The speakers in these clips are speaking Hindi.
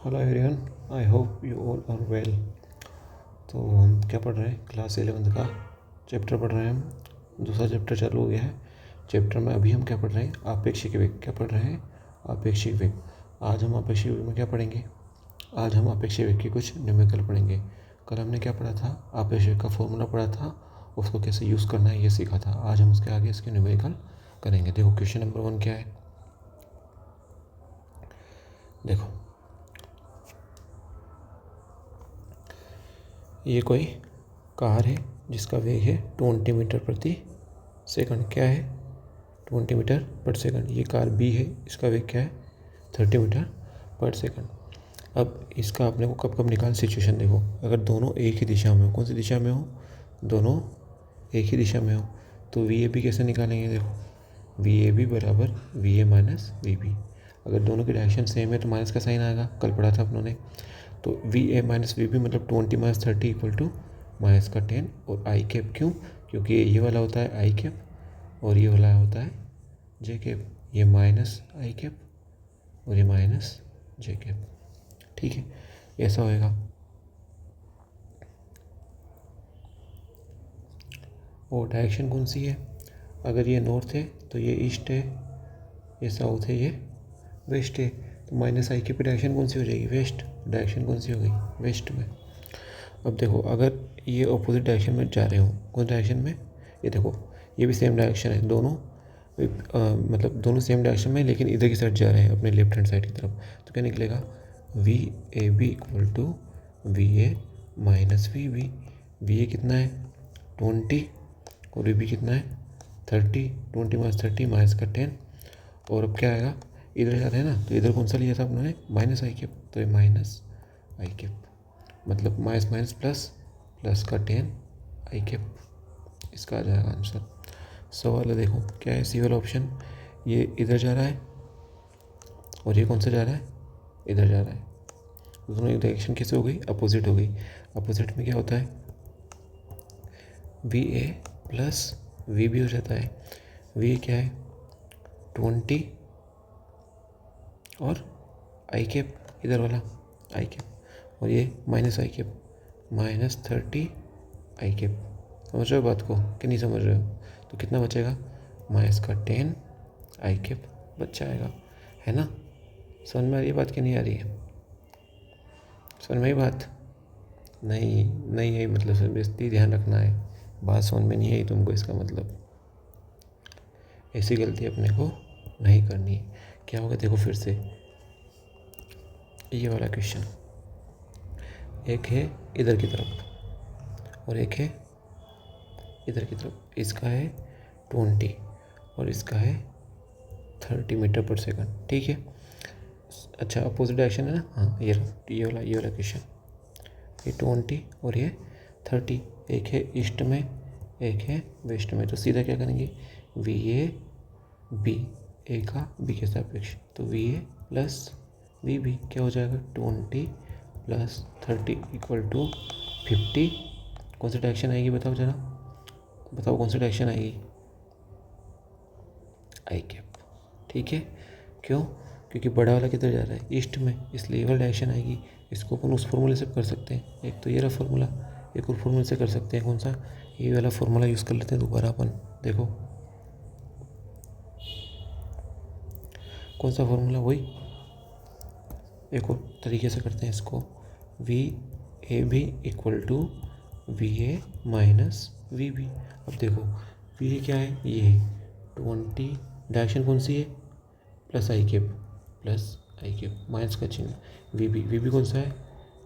Hello everyone, I hope you all are well. तो हम क्या पढ़ रहे हैं? क्लास 11 का चैप्टर पढ़ रहे हैं हम। दूसरा चैप्टर चालू हो गया है। चैप्टर में अभी हम क्या पढ़ रहे हैं? आपेक्षिक वेग। क्या पढ़ रहे हैं? आपेक्षिक वेग। आज हम आपेक्षिक वेग में क्या पढ़ेंगे? आज हम आपेक्षिक वेग की कुछ न्यूमेरिकल पढ़ेंगे। कल हमने क्या पढ़ा था? आपेक्षिक वेग का फॉर्मूला पढ़ा था, उसको कैसे यूज़ करना है ये सीखा था। आज हम उसके आगे इसके न्यूमेरिकल करेंगे। देखो क्वेश्चन नंबर 1 क्या है। देखो, ये कोई कार है जिसका वेग है 20 मीटर प्रति सेकंड। क्या है? 20 मीटर पर सेकंड। ये कार बी है, इसका वेग क्या है? 30 मीटर पर सेकंड। अब इसका अपने को कब कब निकाल सिचुएशन देखो। अगर दोनों एक ही दिशा में हो, कौन सी दिशा में हो? दोनों एक ही दिशा में हो, तो वी ए बी कैसे निकालेंगे? देखो, वी ए बी बराबर V A minus V B. अगर दोनों की डायरेक्शन सेम है तो माइनस का साइन आएगा, कल पढ़ा था अपनों ने। तो V A minus V B मतलब 20 माइनस 30 इक्वल टू माइनस का 10 और आई कैप। क्यों? क्योंकि ये वाला होता है आई कैप और ये वाला होता है जे कैप। ये माइनस आई कैप और ये माइनस जे कैप। ठीक है, ऐसा होएगा। और डायरेक्शन कौन सी है? अगर ये नॉर्थ है तो ये ईस्ट है, ये साउथ है, ये वेस्ट है। तो माइनस आई की डायरेक्शन कौन सी हो जाएगी? वेस्ट। डायरेक्शन कौन सी हो गई? वेस्ट में। अब देखो, अगर ये अपोजिट डायरेक्शन में जा रहे हो, कौन डायरेक्शन में? ये देखो, ये भी सेम डायरेक्शन है, दोनों मतलब दोनों सेम डायरेक्शन में, लेकिन इधर की साइड जा रहे हैं, अपने लेफ्ट हैंड साइड की तरफ। तो क्या निकलेगा? V A B equal to V A minus V B. V A कितना है? 20 और वी बी कितना है? 30। 20 माइनस 30 माइनस का 10। और अब क्या आएगा? इधर जा रहे हैं ना, तो इधर कौन सा लिया था उन्होंने? माइनस आई कैप। तो ये माइनस आई कैप मतलब माइनस माइनस प्लस, प्लस का 10 आई कैप। इसका आ जाएगा आंसर। सवाल है, देखो क्या है? सी वाला ऑप्शन। ये इधर जा रहा है और ये कौन सा जा रहा है? इधर जा रहा है। दोनों की डायरेक्शन कैसे हो गई? अपोजिट हो गई। अपोजिट में क्या होता है? V A plus V B हो जाता है। वी ए क्या है? 20 और आई कैप, इधर वाला आई कैप, और ये minus I cap minus 30 i cap. समझ रहे हो बात को कि नहीं समझ रहे हो? तो कितना बचेगा? माइनस का 10 आई कैप बच जाएगा, है ना? समझ में आ रही है बात कि नहीं आ रही है? समझ में आई बात? नहीं नहीं आई मतलब सर बेइज्जती, ध्यान रखना है। बात समझ में नहीं आई तुमको, इसका मतलब ऐसी गलती अपने को नहीं करनी है। क्या होगा देखो फिर से, ये वाला क्वेश्चन, एक है इधर की तरफ और एक है इधर की तरफ। इसका है 20 और इसका है 30 मीटर पर सेकंड। ठीक है, अच्छा अपोजिट डायरेक्शन है ना। हाँ, ये वाला क्वेश्चन, ये 20 और ये 30। एक है ईस्ट में, एक है वेस्ट में। तो सीधा क्या करेंगे? वी ए बी, ए का बी के सापेक्ष। तो V A plus V B क्या हो जाएगा? 20 प्लस 30 इक्वल टू 50। कौन सी डायरेक्शन आएगी बताओ जरा, बताओ कौन सी डायरेक्शन आएगी? आई कैप। ठीक है, क्यों? क्योंकि बड़ा वाला किधर जा रहा है? ईस्ट में, इसलिए ये वाला डायरेक्शन आएगी। इसको अपन उस फॉर्मूले से कर सकते हैं, एक तो ये रहा फॉर्मूला, एक और फॉर्मूले से कर सकते हैं। कौन सा? ये वाला फॉर्मूला यूज़ कर लेते हैं दोबारा अपन। देखो कौन सा फॉर्मूला? वही, एक और तरीके से करते हैं इसको। V A B equal to V A minus V B. अब देखो, वी ए क्या है? ये है 20, डायरेक्शन कौन सी है? प्लस आई कैप, प्लस आई कैप, माइनस का चिन्ह। वी बी कौन सा है?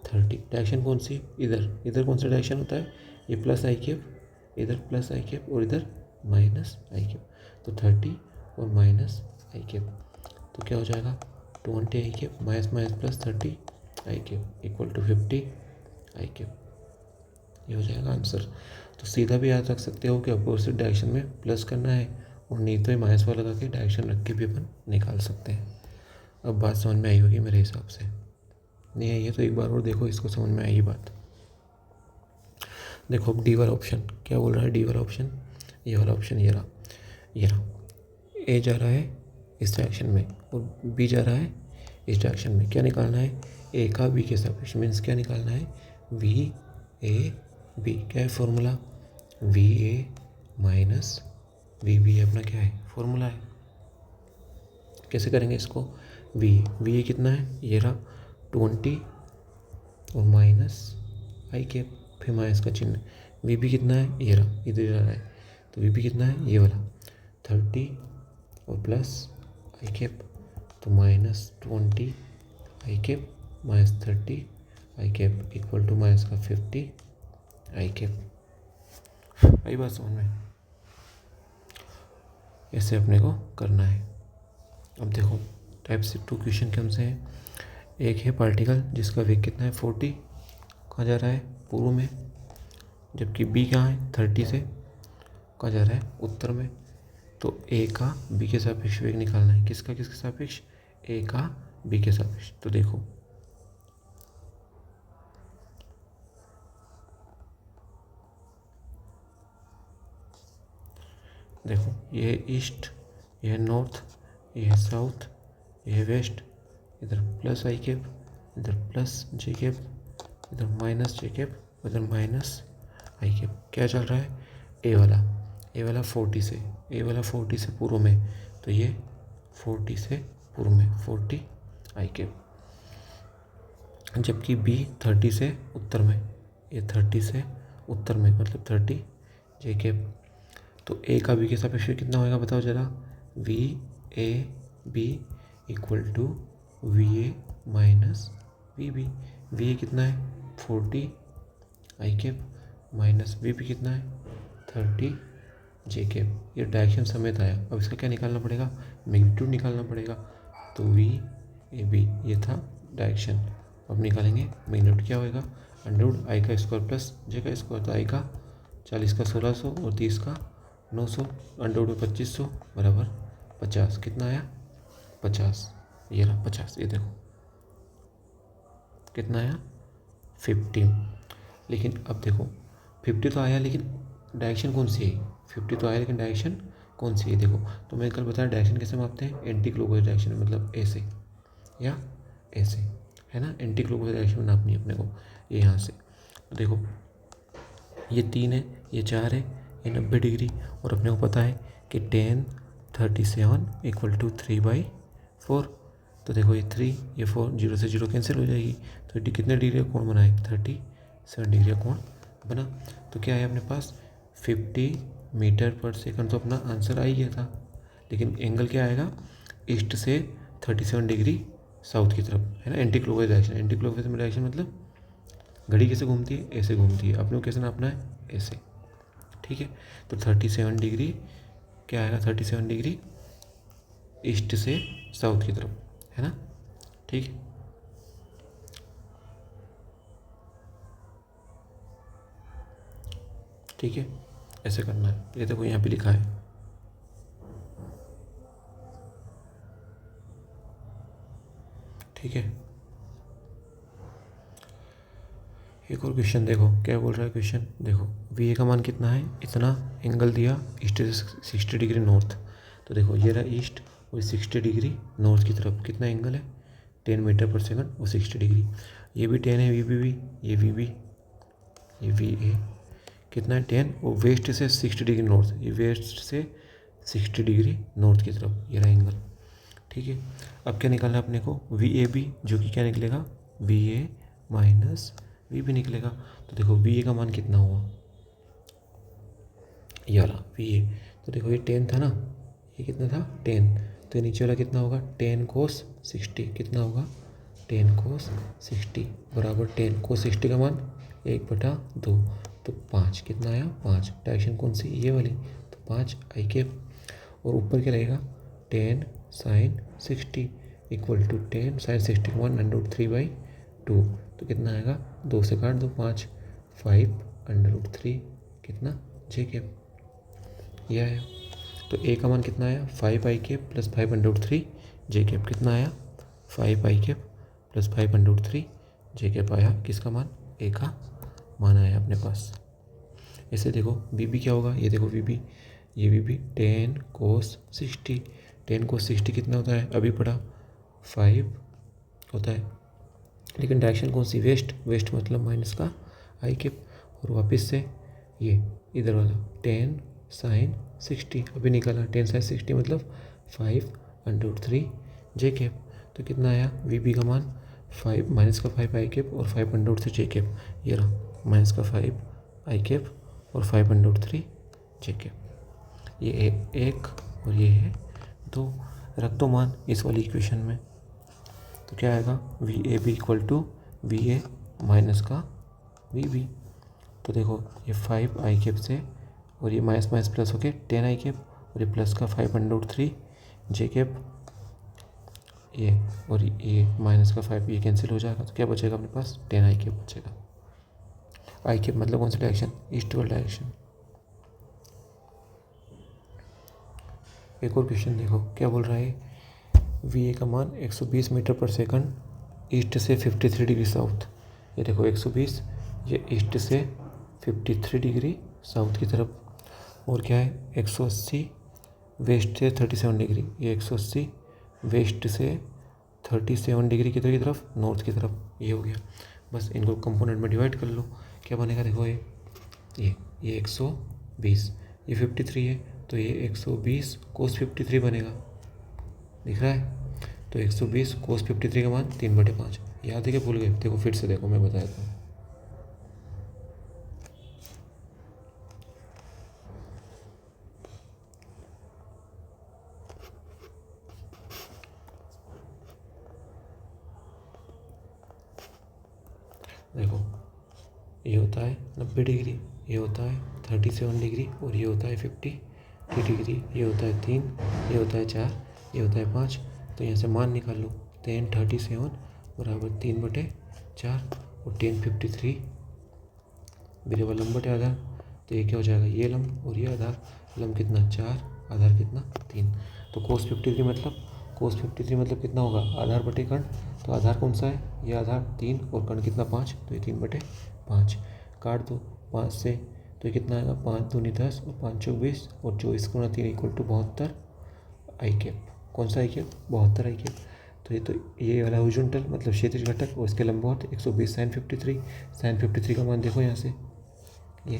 30। डायरेक्शन कौन सी? इधर कौन सा डायरेक्शन होता है? ये प्लस आई कैप, इधर प्लस आई कैप और इधर माइनस आई कैप। तो 30 और माइनस आई कैप, तो क्या हो जाएगा? 20 i cap minus minus plus 30 i cap equal to 50 i cap. ये हो जाएगा आंसर। तो सीधा भी याद रख सकते हो कि अपोजिट डायरेक्शन में प्लस करना है, और नहीं तो माइनस वाला लगा के डायरेक्शन रख के भी अपन निकाल सकते हैं। अब बात समझ में आई होगी मेरे हिसाब से। नहीं आई है तो एक बार और देखो, इसको समझ में आई बात। देखो अब डी वाला ऑप्शन क्या बोल रहा है? डी वाला ऑप्शन, ये वाला ऑप्शन, ये रहा। ए जा रहा है इस डायरेक्शन में और बी जा रहा है इस डायरेक्शन में क्या निकालना है, ए का बी के सापेक्ष, मीन्स क्या निकालना है, वी ए बी। क्या है formula, V A minus V B अपना क्या है फॉर्मूला है। कैसे करेंगे इसको, वी ए कितना है, ये रहा 20 और माइनस आई के, फिर माइनस का चिन्ह। वी बी कितना है, ये रहा, इधर आ रहा है, तो वी बी कितना है, ये वाला 30 और प्लस आई कैप, तो -20 i cap minus 30 i cap equal to minus का 50 आई कैप। आई बात समझ में, ऐसे अपने को करना है। अब देखो टाइप से 2 क्वेश्चन के हमसे है। एक है पार्टिकल जिसका वेग कितना है 40, कहाँ जा रहा है पूर्व में, जबकि बी कहाँ है 30 से कहाँ जा रहा है उत्तर में। तो ए का बी के सापेक्ष वेग निकालना है, किसका किसके सापेक्ष, ए का बी के सापेक्ष। तो देखो ये है ईस्ट, ये है नॉर्थ, ये है साउथ, ये है वेस्ट, इधर प्लस आई कैप, इधर प्लस जे कैप, इधर माइनस जे कैप, इधर माइनस आई कैप। क्या चल रहा है, ए वाला 40 से, ए वाला 40 से पूर्व में, तो ये 40 से पूर्व में 40 आई कैप, जबकि बी 30 से उत्तर में, ये 30 से उत्तर में मतलब 30 जे कैप। तो ए का बी के सापेक्ष कितना होएगा बताओ जरा, V A B equal to V A minus V B. V A कितना है 40 i cap minus V B कितना है 30 जे कैप। ये डायरेक्शन समेत आया, अब इसका क्या निकालना पड़ेगा, मैग्नीट्यूड निकालना पड़ेगा। तो वी ए बी ये था डायरेक्शन, अब निकालेंगे मैग्नीट्यूड क्या होएगा, अंडरवुड आई का स्क्वायर प्लस जे का स्क्वायर, तो आई का 40 का 1600 और 30 का 900, अंडरवुड में 2500 बराबर 50। कितना आया 50, ये रहा 50। ये देखो कितना आया 50। लेकिन अब देखो 50 तो आया, लेकिन डायरेक्शन कौन सी है, 50 तो आया लेकिन डायरेक्शन कौन सी है। देखो तो मैं कल बताया डायरेक्शन कैसे मापते हैं, एंटी क्लॉकवाइज डायरेक्शन, मतलब ऐसे या ऐसे, है ना, एंटी क्लॉकवाइज डायरेक्शन में नापनी है अपने को, ये यहाँ से। तो देखो ये 3 है, ये 4 है, ये 90 डिग्री, और अपने को पता है कि tan 37 इक्वल टू 3/4। तो देखो ये 3 ये 4 0 से 0 कैंसिल हो जाएगी, तो कितने डिग्री का कोण बना है 37 डिग्री का कोण बना। तो क्या है अपने पास 50 मीटर पर सेकंड, तो अपना आंसर आ ही गया था। लेकिन एंगल क्या आएगा, ईस्ट से 37 डिग्री साउथ की तरफ, है ना, anti clockwise direction. Anti clockwise में डायरेक्शन मतलब घड़ी कैसे घूमती है, ऐसे घूमती है, अपने को कैसे नापना है, ऐसे, ठीक है। तो 37 डिग्री क्या आएगा, 37 डिग्री ईस्ट से साउथ की तरफ, है ना, ठीक है। ठीक है, ऐसे करना है। ये देखो यहाँ पे लिखा है, ठीक है। एक और क्वेश्चन देखो क्या बोल रहा है क्वेश्चन, देखो वी ए का मान कितना है, इतना एंगल दिया ईस्ट से 60 डिग्री नॉर्थ। तो देखो ये रहा ईस्ट और 60 डिग्री नॉर्थ की तरफ, कितना एंगल है 10 मीटर पर सेकंड और 60 डिग्री। ये भी 10 है, वी बी भी, ये वी बी, ये वी ए कितना है 10, और वेस्ट से 60 डिग्री नॉर्थ, ये वेस्ट से 60 डिग्री नॉर्थ की तरफ, ये रहा एंगल, ठीक है। अब क्या निकालना है अपने को, वी ए बी, जो कि क्या निकलेगा V A minus V B निकलेगा। तो देखो वी ए का मान कितना हुआ, ये वाला वी ए, तो देखो ये 10 था ना, ये कितना था 10, तो नीचे वाला कितना होगा 10 cos 60, कितना होगा 10 cos 60 बराबर 10 cos 60 का मान 1/2, तो 5, कितना आया 5। डायरेक्शन कौन सी, ये वाली, तो 5 आई कैप, और ऊपर क्या रहेगा 10 sin 60 इक्वल टू 10 sin 60 का मान √3/2, तो कितना आएगा 2 से काट दो 5, 5 √3 कितना जे कैप, यह आया। तो ए का मान कितना आया 5 आई कैप प्लस 5 √3 जे कैप, कितना आया 5 आई कैप प्लस 5 √3 जे कैप आया, किसका मान ए का मान आया अपने पास। ऐसे देखो बी बी क्या होगा, ये देखो वी बी, ये वी बी 10 cos 60, 10 cos 60 कितना होता है अभी पढ़ा 5 होता है, लेकिन डायरेक्शन कौन सी, वेस्ट, वेस्ट मतलब माइनस का आई कैप। और वापस से ये इधर वाला 10 sin 60 अभी निकाला, 10 sin 60 मतलब 5√3 जे कैप। तो कितना आया वी बी का मान 5 माइनस का 5 आई कैप और 5√3 जे कैप। ये रहा माइनस का 5 आई कैप और 5√3 जे कैप। ये एक और ये है 2, रख दो मान इस वाली इक्वेशन में। तो क्या आएगा V A B equal to V A minus का वी बी। तो देखो ये 5 आई कैप से और ये माइनस माइनस प्लस हो के 10 आई कैप और ये प्लस का 5√3 जे कैप, ये और ये माइनस का 5 ये कैंसिल हो जाएगा। तो क्या बचेगा अपने पास 10 आई कैप बचेगा। आई कैप मतलब कौन सा डायरेक्शन, ईस्टवर्ड डायरेक्शन। एक और क्वेश्चन देखो क्या बोल रहा है, वी ए का मान 120 मीटर पर सेकंड ईस्ट से 53 डिग्री साउथ। ये देखो 120 ये ईस्ट से 53 डिग्री साउथ की तरफ, और क्या है 180 वेस्ट से 37 डिग्री, ये 180 वेस्ट से 37 डिग्री की तरफ नॉर्थ की तरफ। ये हो गया, बस इनको कंपोनेंट में डिवाइड कर लो, क्या बनेगा देखो ये 120, ये 53 है तो ये 120 कोस 53 बनेगा, दिख रहा है। तो 120 कोस 53 का मान 3/5। याद है क्या भूल गए, देखो फिर से देखो मैं बता देता हूँ। देखो ये होता है 90 डिग्री, ये होता है 37 डिग्री और ये होता है 53 डिग्री, ये होता है 3, ये होता है 4, ये होता है 5। तो यहाँ से मान निकाल लो, 1037 बराबर 3/4 और 1053 मेरे वाला लंब बटे आधार। तो ये क्या हो जाएगा, ये लंब और ये आधार, लंब कितना 4 आधार कितना 3। तो कोस 53 मतलब कितना होगा आधार बटे कर्ण। तो आधार कौन सा है, ये आधार 3 और कर्ण कितना 5, तो ये 3/5 काट दो 5 से। तो ये कितना आएगा 5 दूनी 10 और 5 चौक 20 और 24 गुणा 3 इक्वल टू 72 आई कैप। कौन सा आई कैप, 72 आई कैप। तो ये वाला हॉरिजॉन्टल मतलब क्षैतिज घटक और इसके लंबवत 120 sin 53 का मान देखो यहाँ से, ये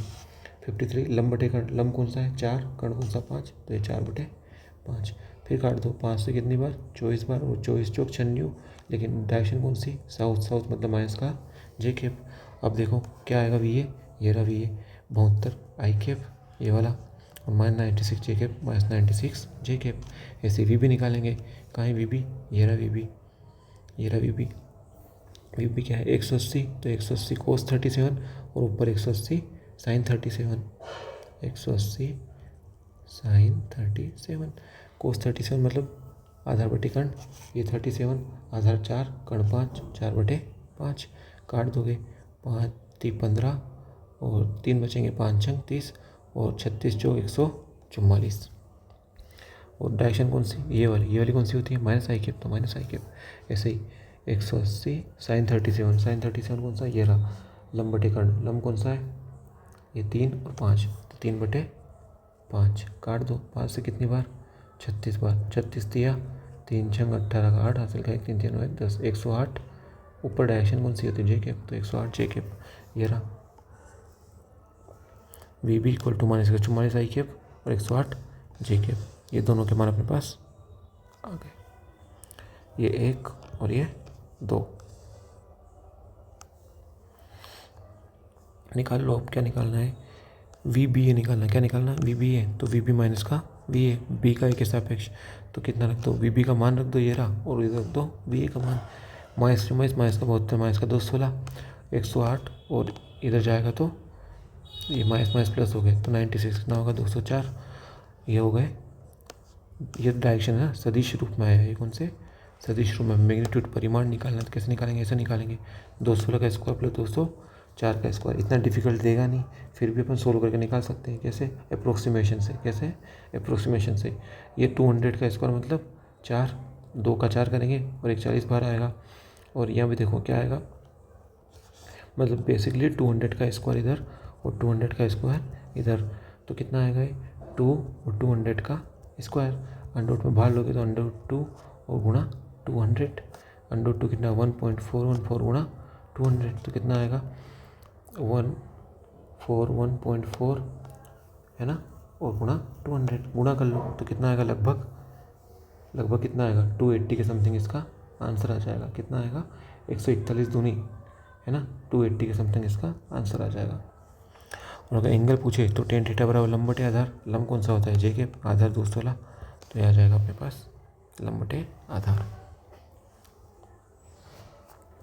53 लंब बटे कर्ण, लंब कौन सा है 4, कर्ण कौन सा 5, तो ये 4/5। फिर काट दो 5 से कितनी बार 24 बार और 24 चौक 96, लेकिन डायरेक्शन कौन सी साउथ मतलब माइनस का जे कैप। अब देखो क्या आएगा वी ए, ये रहा वी ए 72 आई कैप ये वाला और -96 जे कैप -96 जे कैप। ऐसे वी बी निकालेंगे, कहाँ है वी बी, ये रहा वी बी, ये रहा वी बी। वी बी क्या है 180, तो 180 कोस 37 और ऊपर 180 साइन 37, 180 साइन 37 कोस 37 मतलब आधार बटे कर्ण, ये 37 आधार 4 कर्ण 5, 4/5 काट दोगे 5 3 15 और 3 बचेंगे 5 छंग 30 और 36 चौक 144। और डायरेक्शन कौन सी, ये वाली कौन सी होती है माइनस आई कैप, तो माइनस आई कैप। ऐसे ही 180 साइन 37 कौन सा, ये रहा लंब बटे कर्ण, लंब कौन सा है ये 3 और 5, तो 3/5 काट दो 5 से कितनी बार 36 बार, 36 दिया 3 छंग 18 का 8 हासिल का 1 3 3 10 108। ऊपर डायरेक्शन कौन सी होती है जे कैप, तो 108 जे कैप। ये रहा V B equal to -44 i cap और 108 जे कैप। ये दोनों के मान अपने पास आ गए, ये 1 और ये 2 निकाल लो। अब क्या निकालना है, वी बी ए निकालना है। क्या निकालना है वी बी ए, तो वी बी माइनस का वी ए, बी का ए के सापेक्ष। तो कितना रख दो, वी बी का मान रख दो ये रहा और इधर रख दो वी ए का मान, माइनस का 72 माइनस का 216 108 और इधर जाएगा तो ये माइनस प्लस हो गए तो 96 कितना होगा 204। ये हो गए, ये डायरेक्शन है ना सदिश रूप में आया है, ये कौन से सदिश रूप में। मैग्नीट्यूड परिमाण निकालना तो कैसे निकालेंगे, ऐसे निकालेंगे 216 का स्क्वायर प्लस 204 का स्क्वायर। इतना डिफिकल्ट देगा नहीं, फिर भी अपन सोल्व करके निकाल सकते हैं। कैसे, अप्रोक्सीमेशन से। कैसे, अप्रोक्सीमेशन से। ये 200 का स्क्वायर मतलब 4, 2 का 4 करेंगे और 140 बार आएगा। और यहाँ भी देखो क्या आएगा, मतलब बेसिकली 200 का स्क्वायर इधर और 200 का स्क्वायर इधर, तो कितना आएगा ये 2 और 200 का स्क्वायर। अंडर रूट में बाहर लोगे तो अंडर रूट 2 और गुणा 200 अंडर 2 कितना 1.414 गुणा 200 तो कितना आएगा 141.4 है ना, और गुणा 200 गुणा कर लो तो कितना आएगा लगभग कितना आएगा 280 के समथिंग इसका आंसर आ जाएगा। कितना आएगा 141 दूनी है ना, 280 के समथिंग इसका आंसर आ जाएगा। और अगर एंगल पूछे तो टेन थीटा बराबर लंब बटे आधार, लंब कौन सा होता है जे के आधार दोस्तों वाला, तो ये आ जाएगा अपने पास लंब बटे आधार।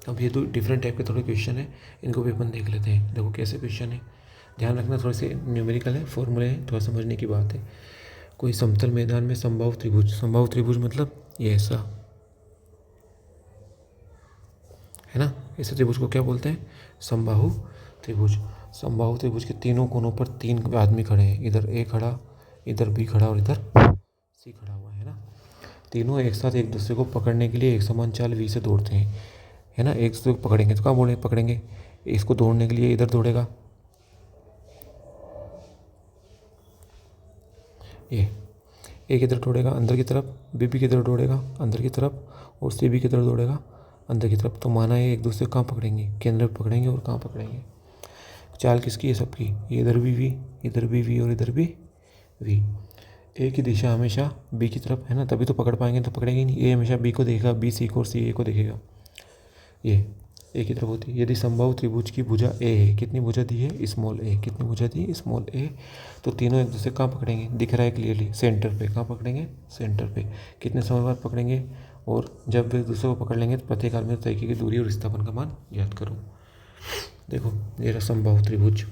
अब ये दो डिफरेंट टाइप के थोड़े क्वेश्चन है, इनको भी अपन देख लेते हैं। देखो कैसे क्वेश्चन है, ध्यान रखना थोड़े से न्यूमेरिकल है, फॉर्मूले है, थोड़ा समझने की बात है। कोई समतल मैदान में समबाहु त्रिभुज मतलब ये ऐसा है ना, ऐसे त्रिभुज को क्या बोलते हैं समबाहु त्रिभुज। समबाहु त्रिभुज के तीनों कोनों पर 3 आदमी खड़े हैं, इधर ए खड़ा, इधर बी खड़ा और इधर सी खड़ा हुआ है ना। तीनों एक साथ एक दूसरे को पकड़ने के लिए एक समान चाल वी से दौड़ते हैं, है ना। एक दूसरे को पकड़ेंगे तो कहाँ बोले पकड़ेंगे, इसको दौड़ने के लिए इधर दौड़ेगा, ये ए किधर दौड़ेगा अंदर की तरफ, बी भी किधर दौड़ेगा अंदर की तरफ, और सी भी किधर दौड़ेगा अंदर की तरफ। तो माना ये एक दूसरे को कहाँ पकड़ेंगे, केंद्र पे पकड़ेंगे, और कहाँ पकड़ेंगे, चाल किसकी है सबकी, ये इधर भी वी, इधर भी वी और इधर भी वी। ए की दिशा हमेशा बी की तरफ है ना, तभी तो पकड़ पाएंगे, तो पकड़ेंगे नहीं। ए हमेशा बी को देखेगा, बी सी को, और सी ए को देखेगा, ये ए की तरफ होती है। यदि समबाहु त्रिभुज की भुजा ए है, कितनी भुजा दी है स्मॉल ए, कितनी भुजा दी स्मॉल ए, तो तीनों एक दूसरे कहाँ पकड़ेंगे, दिख रहा है क्लियरली सेंटर पे, कहाँ पकड़ेंगे सेंटर पे। कितने समय बाद पकड़ेंगे, और जब वे एक दूसरे को पकड़ लेंगे तो प्रत्येक आर्मी तय की दूरी और विस्थापन का मान ज्ञात करो। देखो ये रहा समबाहु त्रिभुज,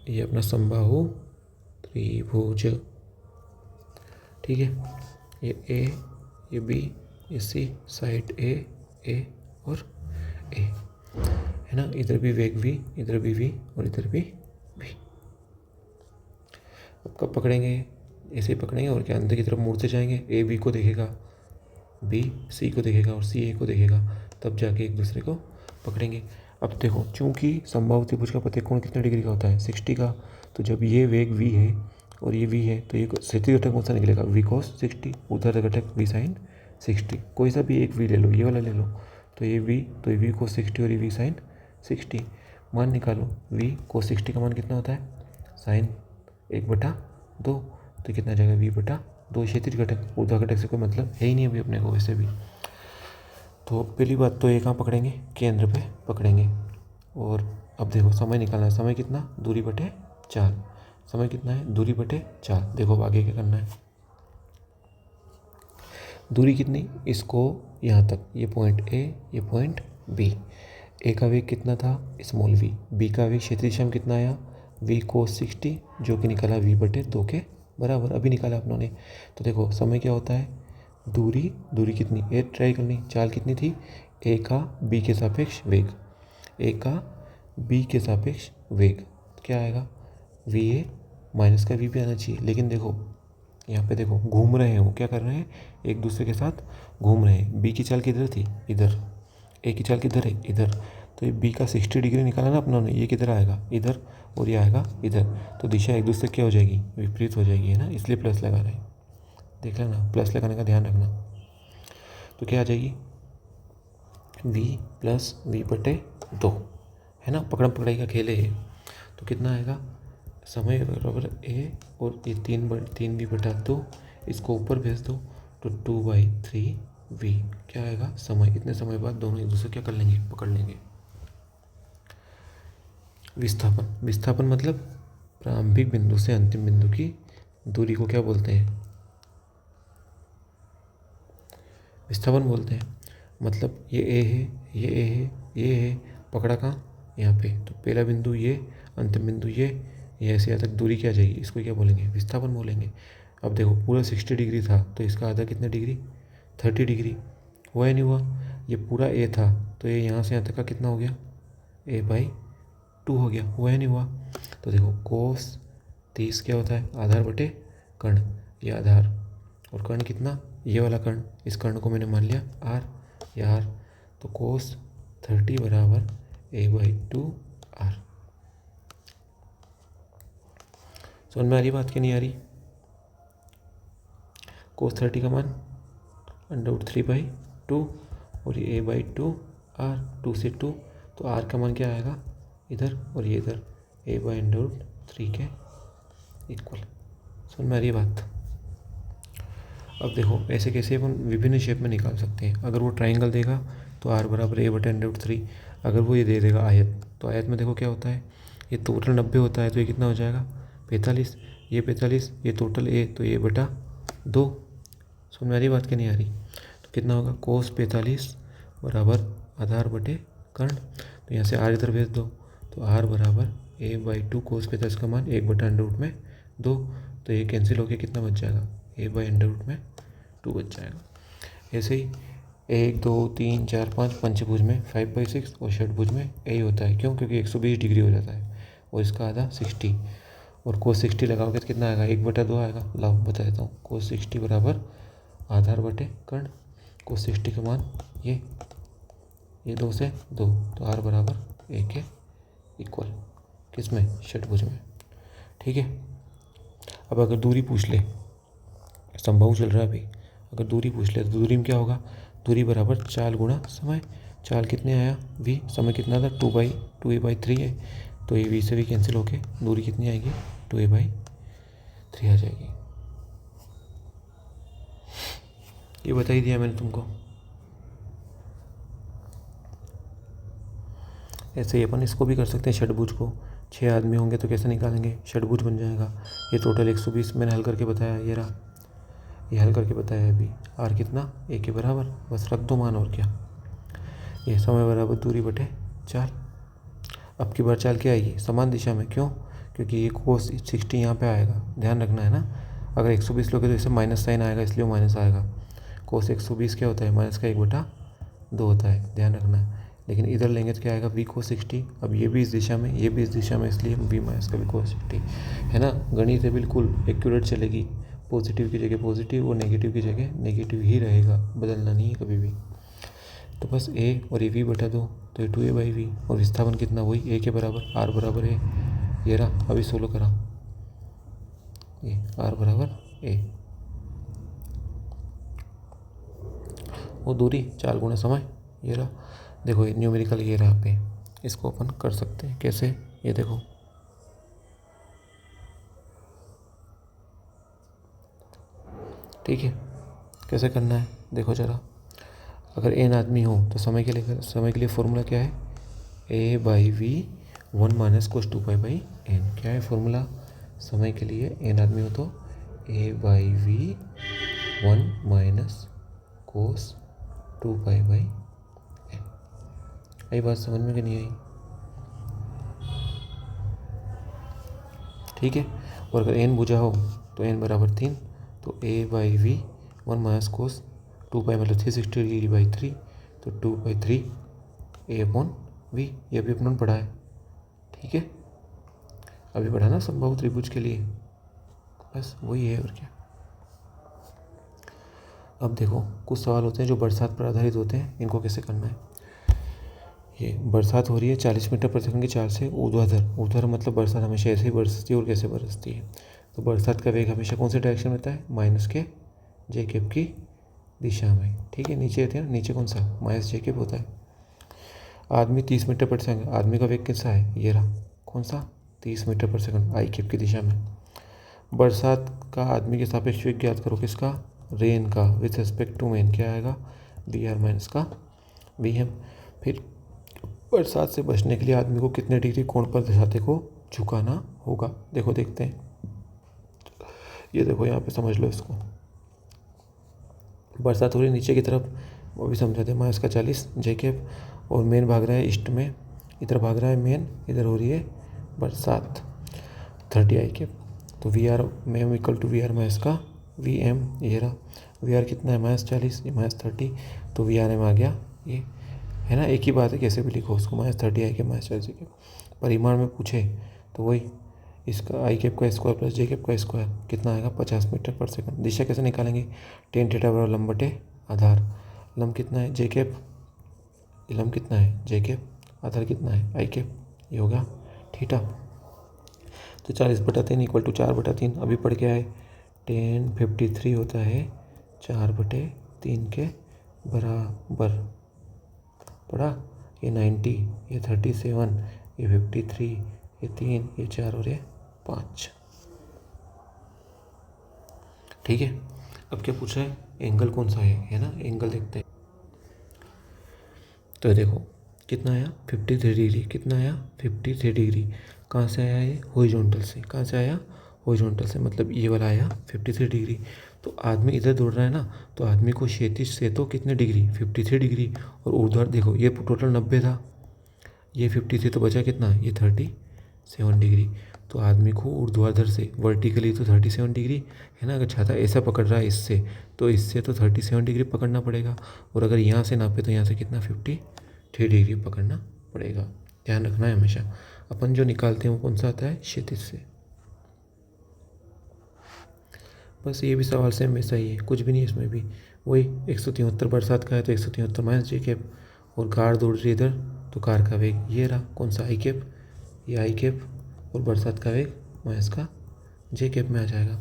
ये अपना समबाहु त्रिभुज, ठीक है। ये ए, ये बी, ये सी, साइड ए और ए है ना। इधर भी वेग वी, इधर भी वी और इधर भी वी। अब कब पकड़ेंगे, ऐसे ही पकड़ेंगे और क्या, अंदर की तरफ मुड़ते जाएंगे, ए बी को देखेगा, बी सी को देखेगा और सी ए को देखेगा, तब जाके एक दूसरे को पकड़ेंगे। अब देखो चूंकि समबाहु त्रिभुज का प्रत्येक कोण कितने डिग्री का होता है 60 का, तो जब ये वेग वी है और ये वी है तो ये क्षैतिज घटक कौन सा निकलेगा वी cos 60, ऊर्ध्वाधर घटक वी sin 60। कोई सा भी एक वी ले लो, ये वाला ले लो, तो ये वी, तो ये वी cos 60 और ये वी sin 60। मान निकालो, वी cos 60 का मान कितना होता है sin 1/2, तो कितना आ जाएगा वी बटा 2। क्षैतिज घटक, ऊर्ध्वाधर घटक से कोई मतलब है ही नहीं अभी अपने को वैसे भी। तो पहली बात तो ये कहाँ पकड़ेंगे, केंद्र पे पकड़ेंगे। और अब देखो समय निकालना है, समय कितना दूरी बटे 4, समय कितना है दूरी बटे 4। देखो अब आगे क्या करना है, दूरी कितनी, इसको यहाँ तक, ये पॉइंट ए, ये पॉइंट बी। ए का वेग कितना था स्मॉल वी, बी का वेग क्षेत्रीय दिशा में कितना आया वी cos 60, जो कि निकाला वी बटे 2 के बराबर, अभी निकाला अपनों ने। तो देखो समय क्या होता है, दूरी कितनी, ए ट्राई करनी, चाल कितनी थी, ए का बी के सापेक्ष वेग, ए का बी के सापेक्ष वेग, तो क्या आएगा वी ए माइनस का वी भी आना चाहिए। लेकिन देखो यहाँ पे देखो घूम रहे हैं, वो क्या कर रहे हैं एक दूसरे के साथ घूम रहे हैं। बी की चाल किधर थी इधर, ए की चाल किधर है इधर, तो ये बी का 60 डिग्री निकाला ना अपनों ने, ये किधर आएगा इधर, और ये आएगा इधर, तो दिशा एक दूसरे क्या हो जाएगी विपरीत हो जाएगी, है ना, इसलिए प्लस लगा रहे हैं। देख लेना प्लस लगाने का ध्यान रखना, तो क्या आ जाएगी v प्लस वी बटे 2, है ना, पकड़म पकड़ाई का खेल है ये। तो कितना आएगा समय बराबर ए, और ये 3v बटा 2, इसको ऊपर भेज दो तो 2/3v। क्या आएगा समय, इतने समय बाद दोनों एक दूसरे क्या कर लेंगे पकड़ लेंगे। विस्थापन मतलब प्रारंभिक बिंदु से अंतिम बिंदु की दूरी को क्या बोलते हैं विस्थापन बोलते हैं। मतलब ये ए है, ये ए है, ये है, पकड़ा कहाँ यहाँ पे, तो पहला बिंदु ये, अंतिम बिंदु ये ऐसे यहाँ तक दूरी क्या आ जाएगी, इसको क्या बोलेंगे विस्थापन बोलेंगे। अब देखो पूरा 60 डिग्री था, तो इसका आधा कितने डिग्री 30 डिग्री, हुआ या नहीं हुआ। ये पूरा ए था, तो ये यहाँ से यहाँ तक का कितना हो गया a/2 हो गया, हुआ या नहीं हुआ। तो देखो cos 30 क्या होता है आधार बटे कर्ण, ये आधार, और कर्ण कितना ये वाला कर्ण, इस कर्ण को मैंने मान लिया r, या r, तो cos 30 बराबर a/2 r। समझ में आ रही बात कि नहीं आ रही। cos 30 का मान √3/2 और ये a/2 r, 2 से 2, तो r का मान क्या आएगा इधर और ये इधर a/√3 के इक्वल। समझ में आ रही है बात। अब देखो ऐसे कैसे अपन विभिन्न शेप में निकाल सकते हैं। अगर वो ट्राइंगल देगा तो r बराबर a/√3, अगर वो ये दे देगा आयत, तो आयत में देखो क्या होता है, ये टोटल 90 होता है तो ये कितना हो जाएगा 45, ये 45, ये टोटल a, तो ये बटा 2। समझ में आ रही बात कि नहीं आ रही। तो कितना होगा cos 45 बराबर आधार बटे कर्ण, तो यहाँ से r इधर भेज दो, तो r बराबर a/2 cos 45 का मान 1/√2, तो ये कैंसिल होकर कितना बच जाएगा a/√2 बच जाएगा। ऐसे ही 1 2 3 4 5 पंचभुज में 5/6 और षटभुज में यही होता है। क्यों? क्योंकि 120 डिग्री हो जाता है और इसका आधा 60, और cos 60 लगाओगे तो कितना आएगा 1/2 आएगा। लाओ बता देता हूँ, cos 60 बराबर आधार बटे कर्ण, cos 60 का मान ये 2 से 2, तो r बराबर 1 के इक्वल, किसमें षटभुज में। ठीक है। अब अगर दूरी पूछ ले, संभव चल रहा है अभी, अगर दूरी पूछ ले तो दूरी में क्या होगा, दूरी बराबर चाल गुणा समय। चाल कितने आया v, समय कितना था 2a/3 है, तो ये v से भी कैंसिल होके दूरी कितनी आएगी 2a/3 आ जाएगी। ये बता ही दिया मैंने तुमको। ऐसे ही अपन इसको भी कर सकते हैं षटभुज को। 6 आदमी होंगे तो कैसे निकालेंगे, षटभुज बन जाएगा। ये टोटल 120 मैंने हल करके बताया, ये रहा, ये हल करके बताया अभी। r कितना 1 के बराबर, बस रख दो मान और क्या। ये समय बराबर दूरी बटे चाल। अब की बार चाल क्या आएगी समान दिशा में, क्यों? क्योंकि ये cos 60 यहाँ पे आएगा, ध्यान रखना है ना। अगर 120 लोगे तो इसे माइनस साइन आएगा, इसलिए माइनस आएगा। cos 120 क्या होता है माइनस का 1/2 होता है, ध्यान रखना है। लेकिन इधर लेंगे तो क्या आएगा v cos 60। अब ये भी इस दिशा में, ये भी इस दिशा में, इसलिए v माइनस का v cos 60 है ना। गणित है बिल्कुल एक्यूरेट चलेगी, पॉजिटिव की जगह पॉजिटिव और नेगेटिव की जगह नेगेटिव ही रहेगा, बदलना नहीं है कभी भी। तो बस a और ये v बटा 2, तो ये 2a/v, और विस्थापन कितना वही a के बराबर, r बराबर a, ये रहा। अभी सोलो करा, ये r बराबर a, वो दूरी चाल गुणा समय, ये रहा। देखो ये न्यूमेरिकल ये रहा पे, इसको अपन कर सकते हैं कैसे, ये देखो ठीक है। कैसे करना है देखो ज़रा। अगर n आदमी हो तो समय के लिए फॉर्मूला क्या है, a/v 1 - cos 2π/n। क्या है फॉर्मूला समय के लिए, n आदमी हो तो a/v 1 - cos 2π/n। आई बात समझ में कि नहीं आई? ठीक है। और अगर n भुजा हो तो n बराबर 3, तो a/v 1 - cos 2π मतलब 360°/3, तो 2/3 a/v। ये भी अपने पढ़ा है, ठीक है। अभी पढ़ा ना समबाहु त्रिभुज के लिए, बस वही है और क्या। अब देखो कुछ सवाल होते हैं जो बरसात पर आधारित होते हैं, इनको कैसे करना है। ये बरसात हो रही है 40 मीटर प्रति सेकंड की चाल से ऊर्ध्वाधर मतलब बरसात हमेशा ऐसे ही बरसती है और कैसे बरसती है। तो बरसात का वेग हमेशा कौन से डायरेक्शन में रहता है, माइनस के जे कैप की दिशा में, ठीक है। नीचे रहते हैं, नीचे कौन सा माइनस जे कैप होता है। आदमी 30 मीटर प्रति सेकंड, आदमी का वेग कैसा है, ये रहा, कौन सा 30 मीटर प्रति सेकंड आई कैप की दिशा में। बरसात का आदमी के सापेक्ष वेग ज्ञात करो, किसका, रेन का, विथ रिस्पेक्ट टू मेन, क्या आएगा VR माइनस का VM। फिर बरसात से बचने के लिए आदमी को कितने डिग्री कोण पर छाते को झुकाना होगा। देखो देखते हैं, ये देखो यहाँ पे समझ लो इसको। बरसात हो रही है नीचे की तरफ, वो भी समझाते हैं, माइनस का 40 जे कैप, और मेन भाग रहा है ईस्ट में, इधर भाग रहा है मेन, इधर हो रही है बरसात 30 आई कैप। तो VR में इक्वल टू VR माइनस का VM, ये रहा। VR कितना है -40, ये -30, तो VRM आ गया ये, है ना। एक ही बात है, कैसे भी लिखो उसको, -30 आई कैप -40 कैप। परिमाण में पूछे तो वही, इसका आई कैप का स्क्वायर प्लस जे कैप का स्क्वायर कितना आएगा 50 मीटर पर सेकंड। दिशा कैसे निकालेंगे, tan थीटा बराबर लंब बटे आधार। लंब कितना है जे कैप, लंब कितना है जे कैप, आधार कितना है आई कैप, ये होगा थीटा। तो 40/3 इक्वल टू 4/3। अभी पढ़ के आए tan 53 होता है 4/3, 3 के बराबर पड़ा। ये 90, ये 37, ये 53, ये 3, ये 4 और ये 5। ठीक है। अब क्या पूछ रहा है, एंगल कौन सा है ना, एंगल देखते हैं। तो देखो कितना आया 53 डिग्री, कितना आया 53 डिग्री। कहाँ से आया ये, हॉरिजॉन्टल से। कहाँ से आया, हॉरिजॉन्टल से, मतलब ये वाला आया 53 डिग्री। तो आदमी इधर दौड़ रहा है ना, तो आदमी को क्षैतिज से तो कितने डिग्री, 53 डिग्री। और ऊर्ध्वाधर देखो ये टोटल 90 था, ये 53 तो बचा कितना, ये 37 डिग्री। तो आदमी को ऊर्ध्वाधर से वर्टिकली तो 37 डिग्री है ना, अगर छाता ऐसा पकड़ रहा है इससे, तो इससे तो 37 डिग्री पकड़ना पड़ेगा। और अगर यहाँ से नापे तो यहाँ से कितना 53 डिग्री पकड़ना पड़ेगा। ध्यान रखना है हमेशा, अपन जो निकालते हैं वो कौन सा आता है, क्षैतिज से। बस ये भी सवाल सेम वैसा ही है, कुछ भी नहीं है इसमें भी। वही 173 बरसात का है तो 173 माइनस जे कैप। और कार दौड़ रही इधर, तो कार का वेग ये रहा, कौन सा, आई कैप, ये आई कैप। और बरसात का वेग माइनस का जे कैप में आ जाएगा।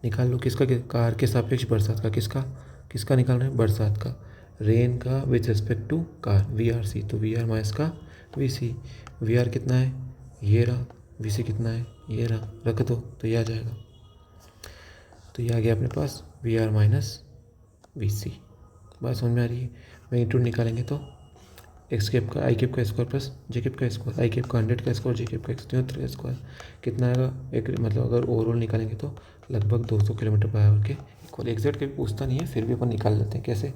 निकाल लो किसका, कार के सापेक्ष बरसात का, किसका निकालना है, बरसात का। रेन का with respect to car, VRC, तो VR माइनस का VC। VR कितना है, ये रहा, VC कितना है, ये रहा, रख दो तो ये आ जाएगा। तो ये आ गया अपने पास VR माइनस VC। बात समझ में आ रही है। मैग्नीट्यूड निकालेंगे तो एक्स कैप का, आई कैप का स्क्वायर प्लस जे कैप का स्क्वायर, आई कैप का 100 का स्क्वायर, जे कैप का 173 का स्क्वायर, कितना आएगा। एक मतलब अगर ओवरऑल निकालेंगे तो लगभग 200 किलोमीटर पर आवर के इक्वल। एग्जैक्ट कभी पूछता नहीं है, फिर भी अपन निकाल लेते हैं। कैसे,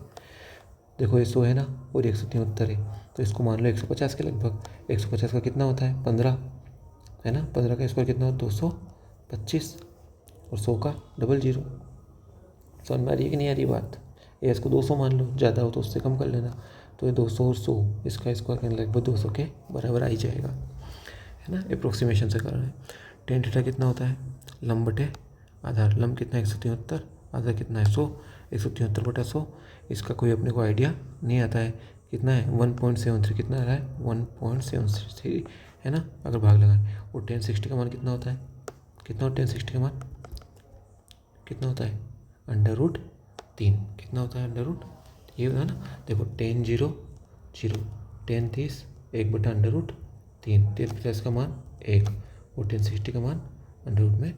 देखो ये 100 है ना, और 173 है, तो इसको मान लो 150 के लगभग। 150 का कितना होता है, 15 है ना, 15 का स्क्वायर कितना होता है, 225। और 100 का 00। समझ में आ रही है कि नहीं आ रही बात। ये इसको 200 मान लो, ज़्यादा हो तो उससे कम कर लेना। तो ये 200 और 100, इसका स्क्वायर करने लगभग 200 के बराबर आ ही जाएगा, है ना। अप्रोक्सीमेशन से कर रहे हैं। टेन थीटा कितना होता है, लंब बटे आधार। लंब कितना है 173, आधार कितना है 100, 173 बटा 100। इसका कोई अपने को आइडिया नहीं आता है, कितना है 1.73, कितना आ रहा है 1.73 है ना, अगर भाग लगाएं। और 1060 का मान कितना होता है, कितना 1060 का मान कितना होता है, √3। कितना होता है √, ये होता है ना। देखो 10 0 0, 10 30, 1 बटा √3, 3 का मान 1, और 1060 का मान √3।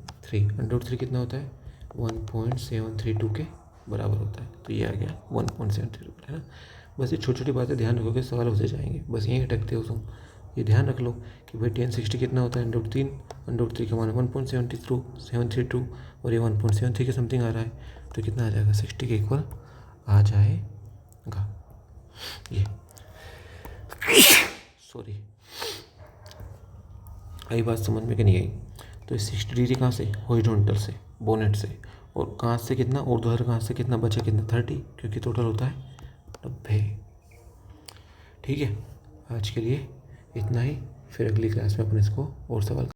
√3 कितना होता है, 1.732 के बराबर होता है। तो ये आ गया 1.732, है ना। बस ये छोटी छोटी बातें ध्यान रखोगे, सवाल होते जाएंगे, बस यहीं अटकते हो तुम। ये ध्यान रख लो कि भाई 1060 कितना होता है, √3, √3 का मान 1.732 और ये 1.73 के समथिंग आ रहा है, तो कितना आ जाएगा, 60 के इक्वल आ जाएगा। ये सॉरी, आई बात समझ में कि नहीं आई। तो ये 60 डिग्री कहाँ से, हॉरिजॉन्टल से, बोनेट से। और कहाँ से कितना, ऊर्ध्वाधर कहाँ से कितना बचा, कितना 30, क्योंकि टोटल होता है 90। ठीक है, आज के लिए इतना ही, फिर अगली क्लास में अपन इसको और सवाल